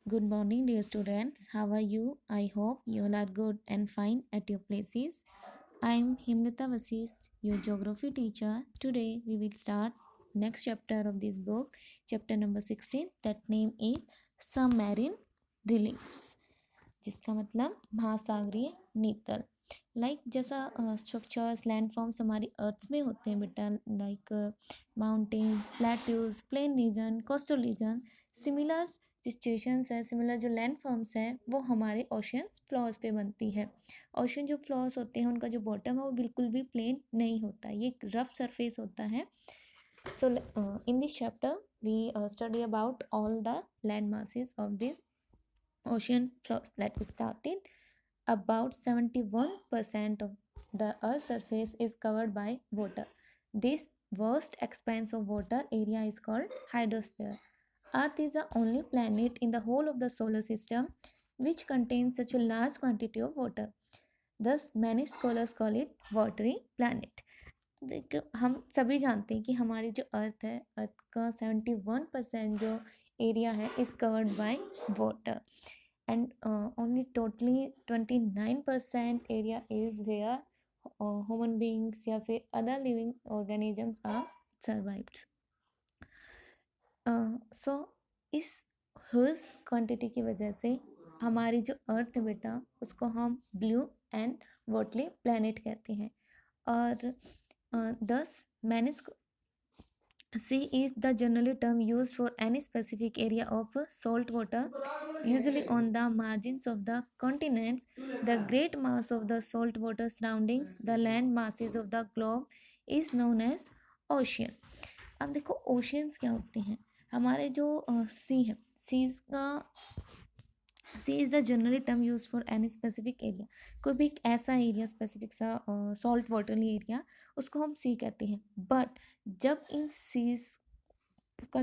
Good morning, dear students. How are you? I hope you all are good and fine at your places. I am Himrita Vasist, your geography teacher. Today we will start next chapter of this book, chapter number 16. That name is Submarine Reliefs, जिसका मतलब महासागरीय नीतल. जैसा structures land forms हमारी अर्थ में होते हैं बेटा, mountains, plateaus, plain region, coastal region, similar situations है, similar जो लैंड फॉर्म्स हैं वो हमारे ओशन फ्लोर्स पे बनती है. ओशन जो फ्लोर्स होते हैं उनका जो बॉटम है वो बिल्कुल भी प्लेन नहीं होता, ये एक रफ सरफेस होता है. So in this chapter we study about all the land masses of this ocean floors. Let's start it. About 71% of the Earth's surface is covered by water. This vast expanse of water area is called hydrosphere. Earth is the only planet in the whole of the solar system which contains such a large quantity of water. Thus, many scholars call it watery planet. देखिए, हम सभी जानते हैं कि हमारी जो अर्थ है, अर्थ का 71% जो एरिया है is covered by water, and only totally 29% area is where human beings या फिर other living organisms are survived. So इस ह्यूज क्वांटिटी की वजह से हमारी जो अर्थ है बेटा उसको हम ब्लू एंड वाटली प्लैनेट कहते हैं. और thus many sea is the generally term used for any specific area of salt water, usually on the margins of the continents. The great mass of the salt water surroundings the land masses of the globe is known as ocean. अब देखो oceans क्या होते हैं. हमारे जो सी है, seas का sea is the generally term use for any specific area. कोई भी एक ऐसा एरिया स्पेसिफिक सा सॉल्ट वाटरली एरिया उसको हम सी कहते हैं. बट जब इन सीज का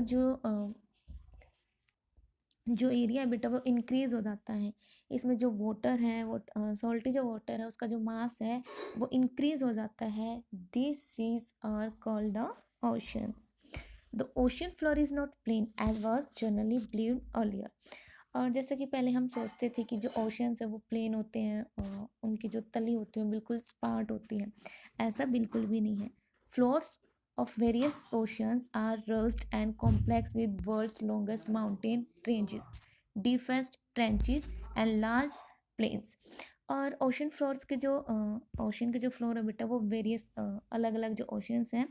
जो एरिया है बेटा वो इंक्रीज हो जाता है, इसमें जो वाटर है वो सॉल्टी जो वाटर है उसका जो मास है वो इंक्रीज हो जाता है. This seas are called the oceans. The ocean floor is not plain as was generally believed earlier. और जैसा कि पहले हम सोचते थे कि जो ओशंस है वो प्लेन होते हैं, उनकी जो तली होती है बिल्कुल स्पार्ट होती है, ऐसा बिल्कुल भी नहीं है. Floors of various oceans are rugged and complex with world's longest mountain ranges, deepest trenches and large plains. और ओशन फ्लोर्स के जो ओशन के जो फ्लोर है बेटा वो वेरियस अलग अलग जो ओशंस हैं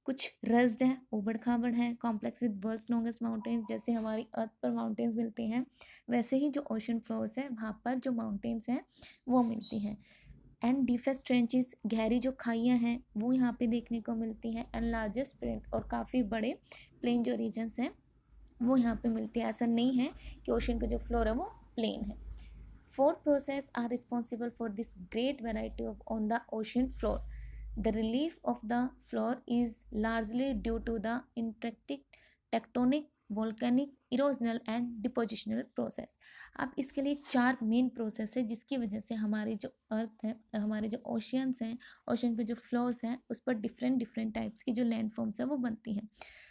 कुछ रस्ड हैं, उबड़ खाबड़ हैं, complex with world's longest mountains. जैसे हमारी अर्थ पर माउंटेन्स मिलते हैं वैसे ही जो ओशन फ्लोर्स हैं वहाँ पर जो माउंटेन्स हैं वो मिलती हैं. एंड डीपेस्ट ट्रेंचेस, गहरी जो खाइयाँ हैं वो यहाँ पे देखने को मिलती हैं. एंड लार्जेस्ट प्लेन, और काफ़ी बड़े प्लेन जो रीजन्स हैं वो यहाँ पे मिलती है. ऐसा नहीं है कि ओशन का जो फ्लोर है वो प्लेन है. 4 processes are responsible for this great variety of on the ocean floor. The relief of the floor is largely due to the intricate tectonic, volcanic, erosional and depositional process. अब इसके लिए 4 main process है जिसकी वजह से हमारी जो अर्थ है, हमारे जो ओशियंस हैं, ओशन के जो फ्लोर्स हैं उस पर डिफरेंट डिफरेंट टाइप्स की जो लैंड फॉर्म्स हैं वो बनती हैं.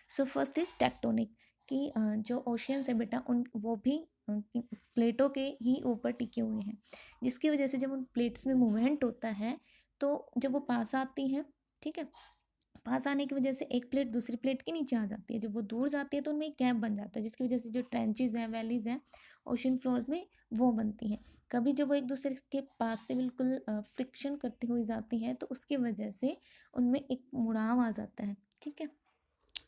सो फर्स्ट इज टेक्टोनिक, कि जो ओशियंस है बेटा उन वो भी प्लेटों के ही ऊपर टिके हुए हैं, जिसकी वजह से जब उन प्लेट्स में मूवमेंट होता है तो जब वो पास आती हैं, ठीक है, पास आने की वजह से एक प्लेट दूसरी प्लेट के नीचे आ जाती है. जब वो दूर जाती है तो उनमें एक गैप बन जाता है जिसकी वजह से जो ट्रेंचेस हैं, वैलीज हैं ओशन फ्लोर्स में वो बनती हैं. कभी जब वो एक दूसरे के पास से बिल्कुल फ्रिक्शन करती हुई जाती हैं तो उसकी वजह से उनमें एक मुड़ाव आ जाता है. ठीक है,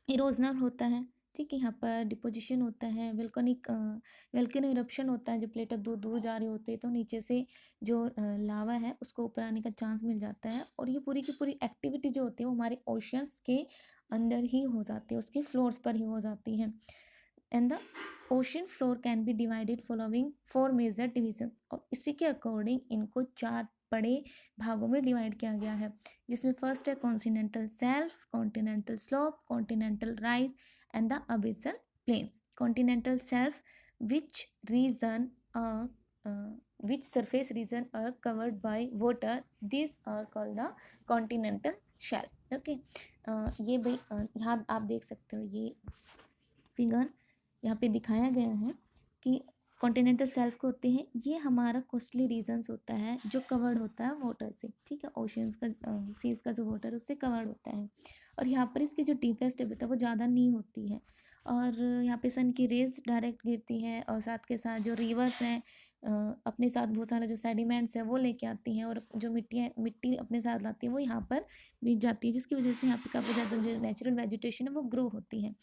इरोजनल होता है. ठीक है, यहाँ पर डिपोजिशन होता है, वेल्केनो इरप्शन होता है. जब प्लेटें दूर दूर जा रही होती है तो नीचे से जो लावा है उसको ऊपर आने का चांस मिल जाता है. और ये पूरी की पूरी एक्टिविटी जो होती है वो हमारे ओशियंस के अंदर ही हो जाती है, उसके फ्लोर्स पर ही हो जाती है. And the ocean floor can be divided following 4 major divisions. और इसी के अकॉर्डिंग इनको 4 बड़े भागों में डिवाइड किया गया है, जिसमें फर्स्ट है continental shelf, continental slope, continental rise and the abyssal plain. Continental shelf which region which surface region are covered by water, these are called the continental shelf. Okay, ये भाई यहाँ आप देख सकते हो, ये फिगर यहाँ पे दिखाया गया है कि कॉन्टिनेंटल शेल्फ को होते हैं, ये हमारा कोस्टली रीजन्स होता है जो कवर्ड होता है वाटर से, ठीक है, ओशियंस का सीज का जो वाटर उससे कवर्ड होता है। और यहाँ पर इसकी जो डीपेस्ट डेप्थ है वो ज़्यादा नहीं होती है, और यहाँ पे सन की रेज डायरेक्ट गिरती है, और साथ के साथ जो रिवर्स हैं अपने साथ बहुत सारा जो सेडिमेंट्स है वो लेके आती हैं, और जो मिट्टी अपने साथ लाती है वो यहाँ पर बीत जाती है, जिसकी वजह से यहाँ पे काफ़ी ज़्यादा जो नेचुरल वेजिटेशन है वो ग्रो होती है।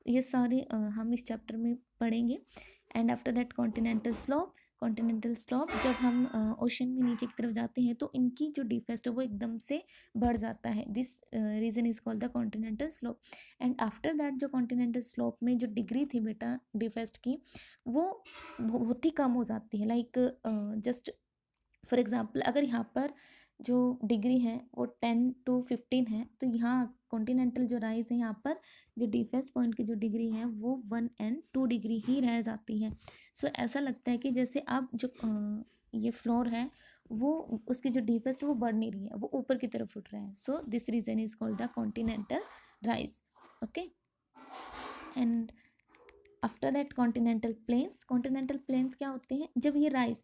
ये सारे हम इस चैप्टर में पढ़ेंगे। And after that continental slope, जब हम ओशन में नीचे की तरफ जाते हैं तो इनकी जो डीपेस्ट है वो एकदम से बढ़ जाता है। This region is called the continental slope. And after that जो कॉन्टिनेंटल स्लोप में जो डिग्री थी बेटा डीपेस्ट की वो बहुत ही कम हो जाती है। लाइक जस्ट फॉर एग्जाम्पल, अगर यहाँ पर जो डिग्री है वो 10 to 15 है, तो यहाँ कॉन्टिनेंटल जो राइज है यहाँ पर जो डीपेस्ट पॉइंट की जो डिग्री है वो 1 and 2 डिग्री ही रह जाती है। सो ऐसा लगता है कि जैसे अब जो ये फ्लोर है वो उसकी जो डीपेस्ट वो बढ़ नहीं रही है, वो ऊपर की तरफ उठ रहा है। So this region is called the continental rise. Okay, and after that continental plains क्या होते हैं, जब ये राइज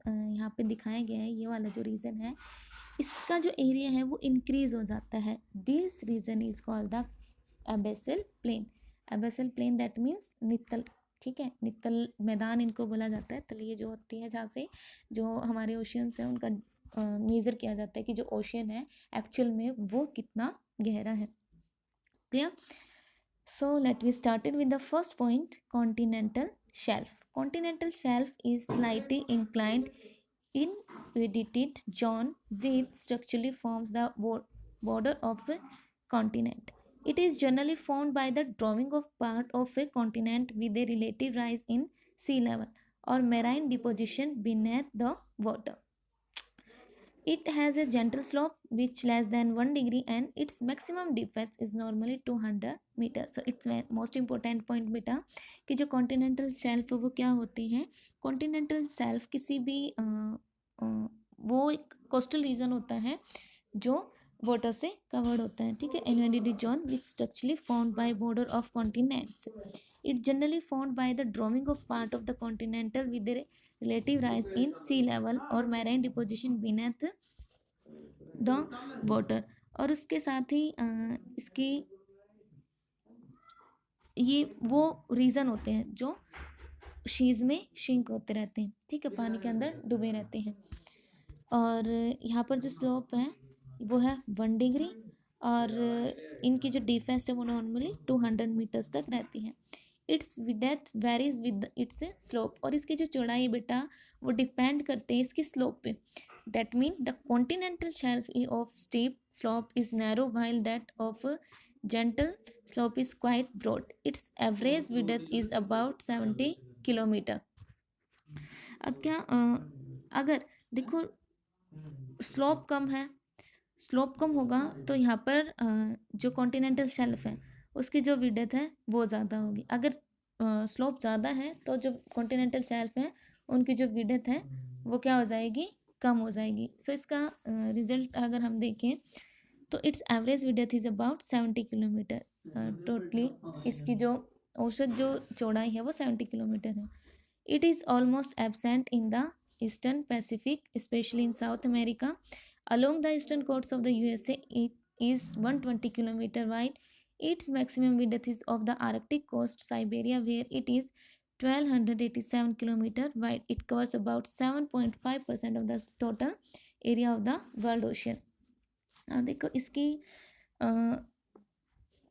यहाँ पे दिखाया गया है, ये वाला जो रीजन है इसका जो एरिया है वो इंक्रीज हो जाता है। This region is called the abyssal plain that means नित्तल, ठीक है, नित्तल मैदान इनको बोला जाता है। तलैया जो होती है जहाँ से जो हमारे ओशियंस हैं उनका मेज़र किया जाता है कि जो ओशियन है एक्चुअल में वो कितना गहरा है। Clear? So let me started with the first point, continental shelf. Continental shelf is slightly inclined inverted zone which structurally forms the border of a continent. It is generally formed by the drawing of part of a continent with a relative rise in sea level or marine deposition beneath the water. It has a gentle slope which less than 1 degree and its maximum depth is normally 200 meters. So it's most important point बेटा कि जो continental shelf वो क्या होती हैं। continental shelf किसी भी वो एक coastal region होता है जो वाटर से कवर्ड होता है, ठीक है, inundated zone which structurally formed by border of continents. It generally formed by the drawing of part of the continental with the relative rise in sea level or marine deposition beneath the water. और उसके साथ ही इसकी ये वो reason होते हैं जो she's में शिंक होते रहते हैं, ठीक है, पानी के अंदर डूबे रहते हैं। और यहाँ पर जो स्लोप है वो है 1 डिग्री, और इनकी जो डिफेंस है वो नॉर्मली 200 मीटर्स तक रहती है। It's width varies with its slope, और इसकी जो चौड़ाई बेटा वो डिपेंड करते हैं इसकी स्लोप पे। That mean the continental shelf of steep slope is narrow while that of gentle slope is quite broad. Its average width is about 70 kilometre. अब क्या अगर देखो स्लोप कम है, स्लोप कम होगा तो यहाँ पर जो कॉन्टिनेंटल शेल्फ है उसकी जो विड्थ है वो ज़्यादा होगी। अगर स्लोप ज़्यादा है तो जो कॉन्टिनेंटल शेल्फ है उनकी जो विड्थ है वो क्या हो जाएगी, कम हो जाएगी। सो इसका रिजल्ट अगर हम देखें तो it's average width is about 70 kilometre. Totally इसकी जो औसत जो चौड़ाई है वो 70 किलोमीटर है। It is almost absent in the eastern Pacific, specially in south America. Along the eastern coast of the USA, it is 120 km wide. Its maximum width is of the Arctic coast, Siberia, where it is 1287 km wide. It covers about 7.5% of the total area of the world ocean. देखो इसकी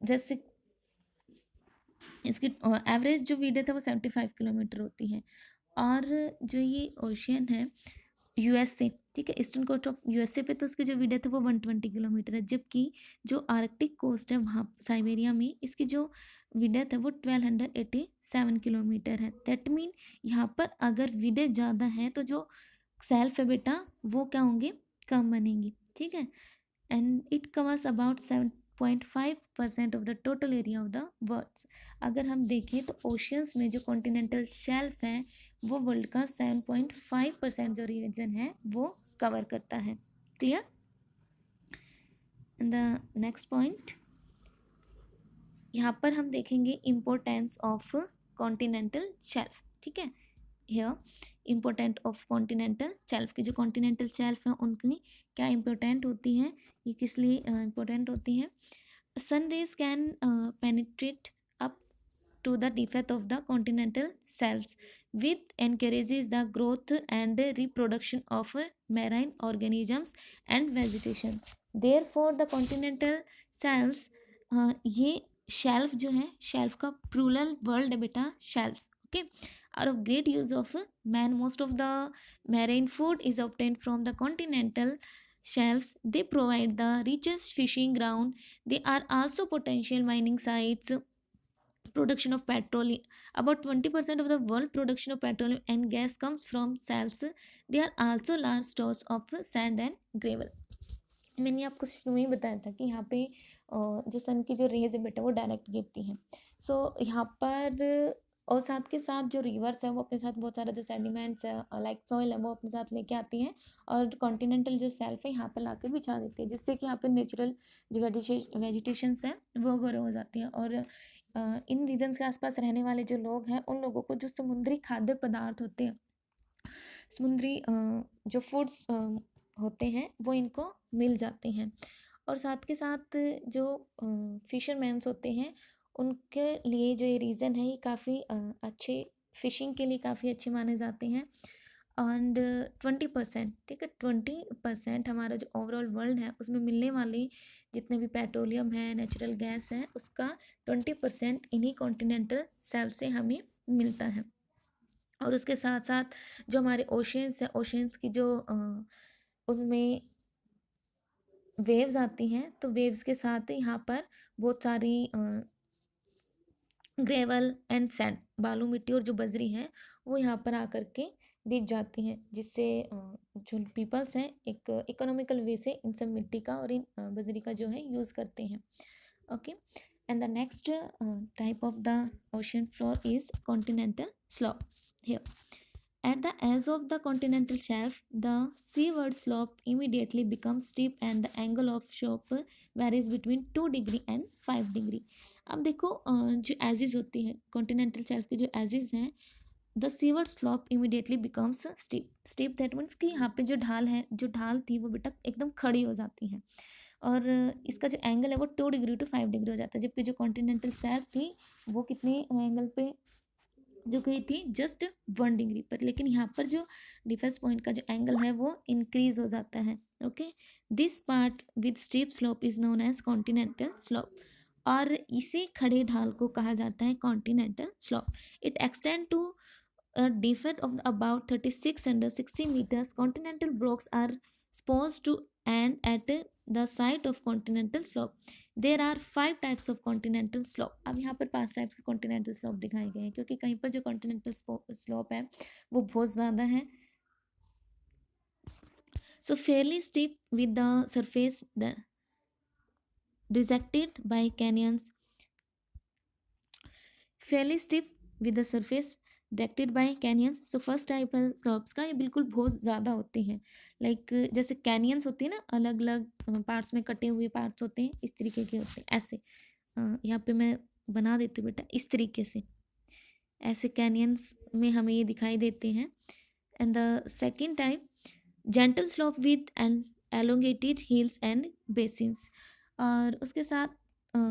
जैसे इसकी average जो width है वो 75 kilometre होती है, और जो ये ओशियन है यूएसए, ठीक है, ईस्टर्न कोस्ट ऑफ यूएसए पे तो उसकी जो विड्थ है वो 120 किलोमीटर है, जबकि जो आर्कटिक कोस्ट है वहाँ साइबेरिया में इसकी जो विड्थ है वो 1287 किलोमीटर है। दैट मीन यहाँ पर अगर विड्थ ज़्यादा है तो जो सेल्फ है बेटा वो क्या होंगे, कम बनेंगे, ठीक है। And it covers about 7.5% of the total area of the world. अगर हम देखें तो ओशियंस में जो कॉन्टिनेंटल शेल्फ है वो वर्ल्ड का 7.5% जो रीजन है वो कवर करता है। क्लियर? द नेक्स्ट पॉइंट, यहाँ पर हम देखेंगे इम्पोर्टेंस ऑफ कॉन्टिनेंटल शेल्फ, ठीक है। Here important of continental shelf की जो कॉन्टिनेंटल शेल्फ है उनकी क्या इम्पोर्टेंट होती हैं, ये किस लिए इम्पोर्टेंट होती हैं. Sun rays can penetrate up to the depth of the continental shelves, which encourages the growth and reproduction of marine organisms and vegetation. Therefore, the continental shelves, ये शेल्फ जो है, शेल्फ का प्लूरल वर्ड है बेटा, shelfs. Okay, are of great use of man. Most of the marine food is obtained from the continental shelves. They provide the richest fishing ground. They are also potential mining sites. Production of petroleum, about 20% of the world production of petroleum and gas comes from shelves. They are also large stores of sand and gravel. मैंने आपको शुरू में ही बताया था कि यहाँ पे जो सन की जो रेज है बेटा वो डायरेक्ट गिरती हैं. सो यहाँ पर और साथ के साथ जो रिवर्स है वो अपने साथ बहुत सारा जो सेडिमेंट्स है लाइक सॉइल है वो अपने साथ लेके आती हैं और कॉन्टिनेंटल जो सेल्फ है यहाँ पर लाकर बिछा देती है, जिससे कि यहाँ पे नेचुरल जो वेजिटेशंस हैं वो ग्रो हो जाती हैं. और इन रीजन्स के आसपास रहने वाले जो लोग हैं उन लोगों को जो समुद्री खाद्य पदार्थ होते हैं, समुद्री जो फूड्स होते हैं वो इनको मिल जाते हैं. और साथ के साथ जो फिशरमैन्स होते हैं उनके लिए जो ये रीज़न है ये काफ़ी अच्छे फिशिंग के लिए काफ़ी अच्छे माने जाते हैं. एंड 20%, ठीक है, 20% हमारा जो ओवरऑल वर्ल्ड है उसमें मिलने वाली जितने भी पेट्रोलियम है, नेचुरल गैस है, उसका 20% इन्हीं कॉन्टिनेंटल शेल्फ से हमें मिलता है. और उसके साथ साथ जो हमारे ओशियंस है, ओशियंस की जो उनमें वेव्स आती हैं, तो वेव्स के साथ यहाँ पर बहुत सारी ग्रेवल एंड सैंड, बालू मिट्टी और जो बजरी है वो यहाँ पर आकर के बिक जाती हैं, जिससे जो पीपल्स हैं एक इकोनॉमिकल वे से इन सब मिट्टी का और इन बजरी का जो है यूज़ करते हैं. Okay, and the next type of the ocean floor is continental slope. Here at the edge of the continental shelf, the seaward slope immediately becomes steep and the angle of slope varies between 2 degree and 5 degree. अब देखो जो edges होती हैं continental shelf की जो edges हैं, the seaward slope immediately becomes steep. Steep that means कि यहाँ पे जो ढाल है, जो ढाल थी वो बेटा एकदम खड़ी हो जाती है और इसका जो एंगल है वो 2 डिग्री to 5 डिग्री हो जाता है, जबकि जो कॉन्टिनेंटल शेल्फ थी वो कितने एंगल पे जो गई थी, जस्ट 1 डिग्री पर. लेकिन यहाँ पर जो डिफेंस पॉइंट का जो एंगल है वो इंक्रीज हो जाता है. Okay, this part with steep slope is known as continental slope और इसी खड़े ढाल को कहा जाता है continental slope. It extend to a depth of about 36 and 60 meters. Continental blocks are supposed to end at the site of continental slope. There are 5 types of continental slope. अब यहाँ पर 5 टाइप्स के कॉन्टिनेंटल स्लोप दिखाए गए हैं क्योंकि कहीं पर जो कॉन्टिनेंटल स्लोप है वो बहुत ज़्यादा है. So fairly steep with the surface dissected by canyons. Fairly steep with the surface directed by canyons. So first type है स्लॉप्स का, ये बिल्कुल बहुत ज़्यादा होते हैं. लाइक जैसे कैनियंस होती है ना, अलग अलग पार्ट्स में कटे हुए पार्ट्स होते हैं, इस तरीके के होते हैं. ऐसे यहाँ पे मैं बना देती हूँ बेटा, इस तरीके से ऐसे कैनियंस में हमें ये दिखाई देते हैं. And the second type gentle slope with and elongated hills and basins. और उसके साथ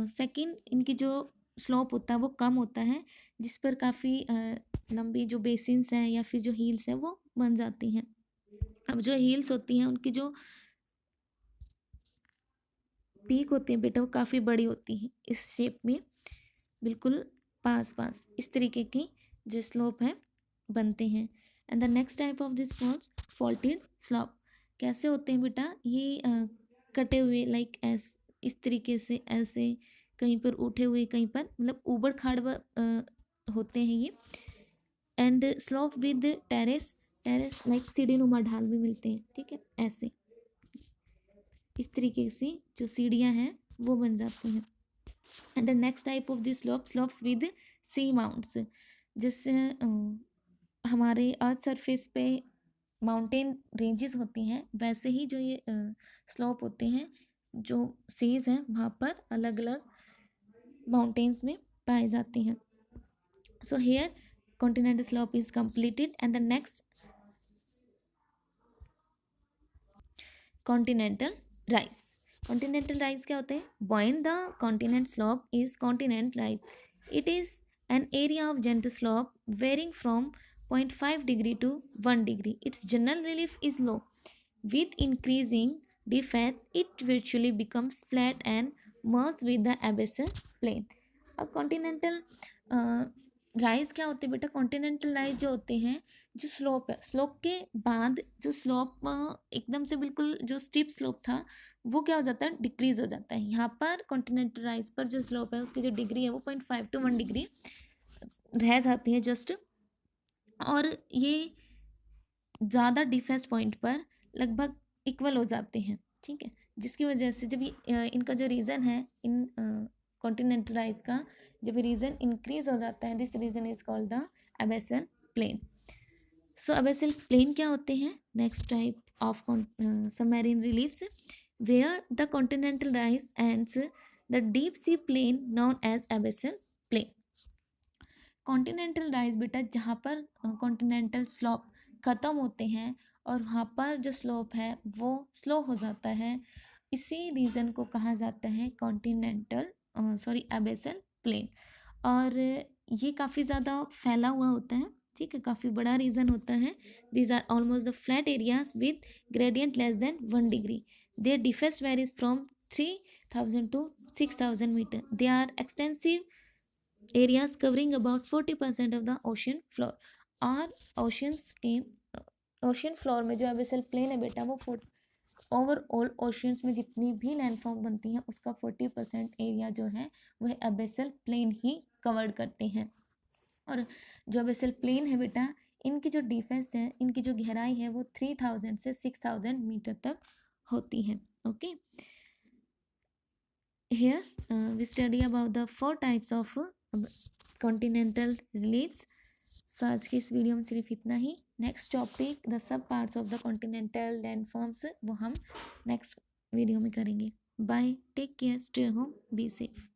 सेकेंड इनकी जो स्लोप होता है वो कम होता है, जिस पर काफ़ी लंबी जो बेसिन्स हैं या फिर जो हील्स हैं वो बन जाती हैं. अब जो हील्स होती हैं उनकी जो पीक होती है बेटा वो काफ़ी बड़ी होती है, इस शेप में बिल्कुल पास पास इस तरीके की जो स्लोप है बनते हैं. And the next type of this falls faulted slope. कैसे होते हैं बेटा, ये कटे हुए लाइक इस तरीके से, ऐसे कहीं पर उठे हुए, कहीं पर मतलब ऊबड़ खाड़ होते हैं ये. And slope with terrace like सीढ़ी नुमा ढाल भी मिलते हैं. ठीक है, ऐसे इस तरीके से जो सीढ़ियाँ हैं वो बन जाती हैं. And the next type of this slopes with sea mounts. जिससे हमारे अर्थ सरफेस पे माउंटेन रेंजेस होती हैं, वैसे ही जो ये स्लोप होते हैं जो सीज हैं वहाँ पर अलग अलग माउंटेन्स में पाए जाते हैं. So here continental slope is completed, and the next continental rise. Continental rise क्या होते हैं? When the continent slope is continent rise, it is an area of gentle slope varying from 0.5 degree to 1 degree. Its general relief is low. With increasing depth, it virtually becomes flat and merges with the abyssal plain. अब continental rise क्या होते हैं बेटा? Continental rise जो होते हैं, जो slope है, स्लोप के बाद जो स्लोप एकदम से बिल्कुल जो स्टीप स्लोप था वो क्या हो जाता है? डिक्रीज हो जाता है. यहाँ पर कॉन्टिनेंटल राइज पर जो स्लोप है उसकी जो डिग्री है वो 0.5 to 1 डिग्री रह जाती है जस्ट. और ये ज़्यादा डीपेस्ट पॉइंट पर लगभग इक्वल हो जाते हैं. ठीक है, जिसकी वजह से जब इनका जो रीज़न है इन कॉन्टिनेंटल राइज का, जब रीजन इंक्रीज हो जाता है, this region is called the abyssal plain. So abyssal plain क्या होते हैं? Next type of submarine reliefs where the continental rise ends the deep sea plain known as abyssal plain. Continental rise बेटा जहाँ पर continental slope ख़त्म होते हैं और वहाँ पर जो स्लोप है वो स्लो हो जाता है, इसी रीजन को कहा जाता है कॉन्टिनेंटल एबेसल प्लेन. और ये काफ़ी ज़्यादा फैला हुआ होता है. ठीक है, काफ़ी बड़ा रीजन होता है. These are almost the flat areas with gradient less than 1 degree. Their depth varies from 3000 to 6000 metre. They are extensive areas covering about 40% of the ocean floor. और ओशन फ्लोर में जो एबेसल प्लेन है बेटा वो overall oceans में जितनी भी landform बनती हैं उसका 40% एरिया जो है वह एबेसल प्लेन ही कवर करते हैं. और जो एबेसल प्लेन है बेटा, इनकी जो डिफेंस है, इनकी जो गहराई है वो 3000 से 6000 मीटर तक होती है. Okay, here we study about the 4 types of continental reliefs. So आज की इस वीडियो में सिर्फ इतना ही. Next topic the sub parts of the continental landforms वो हम नेक्स्ट वीडियो में करेंगे. Bye, take care, stay home, be safe.